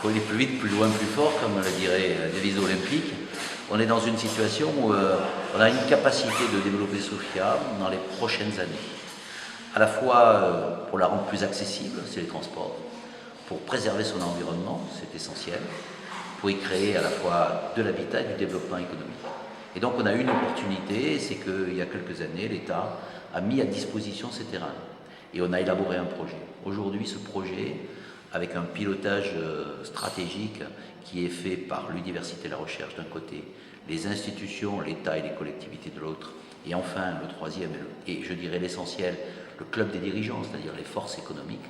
faut aller plus vite, plus loin, plus fort, comme le dirait la devise olympique. On est dans une situation où on a une capacité de développer Sofia dans les prochaines années. À la fois pour la rendre plus accessible, c'est les transports, pour préserver son environnement, c'est essentiel, pour y créer à la fois de l'habitat et du développement économique. Et donc on a une opportunité, c'est qu'il y a quelques années, l'État a mis à disposition ces terrains et on a élaboré un projet. Aujourd'hui, ce projet, avec un pilotage stratégique qui est fait par l'université et la recherche d'un côté, les institutions, l'État et les collectivités de l'autre, et enfin le troisième, et je dirais l'essentiel, le club des dirigeants, c'est-à-dire les forces économiques,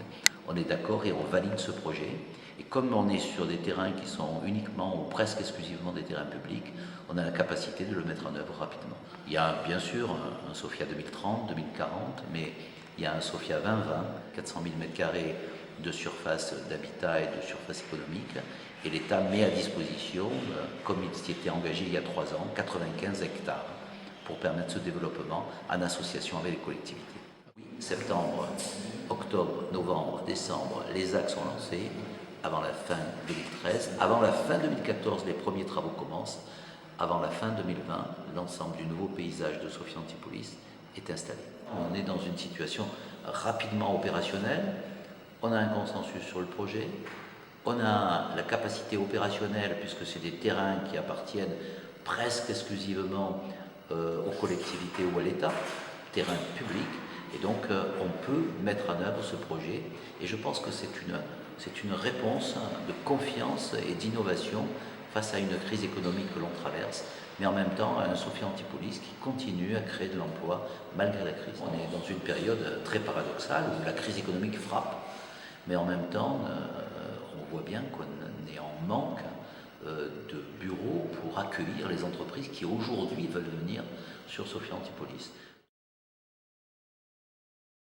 on est d'accord et on valide ce projet. Et comme on est sur des terrains qui sont uniquement ou presque exclusivement des terrains publics, on a la capacité de le mettre en œuvre rapidement. Il y a bien sûr un Sofia 2030, 2040, mais il y a un Sofia 2020, 400 000 m² de surface d'habitat et de surface économique, et l'État met à disposition, comme il s'y était engagé il y a 3 ans, 95 hectares pour permettre ce développement en association avec les collectivités. Septembre, octobre, novembre, décembre, les axes sont lancés avant la fin 2013. Avant la fin 2014, les premiers travaux commencent. Avant la fin 2020, l'ensemble du nouveau paysage de Sofia Antipolis est installé. On est dans une situation rapidement opérationnelle. On a un consensus sur le projet. On a la capacité opérationnelle, puisque c'est des terrains qui appartiennent presque exclusivement aux collectivités ou à l'État, terrains publics. Et donc, on peut mettre en œuvre ce projet. Et je pense que c'est une réponse de confiance et d'innovation face à une crise économique que l'on traverse, mais en même temps à un Sofia Antipolis qui continue à créer de l'emploi malgré la crise. On est dans une période très paradoxale où la crise économique frappe, mais en même temps, on voit bien qu'on est en manque de bureaux pour accueillir les entreprises qui aujourd'hui veulent venir sur Sofia Antipolis.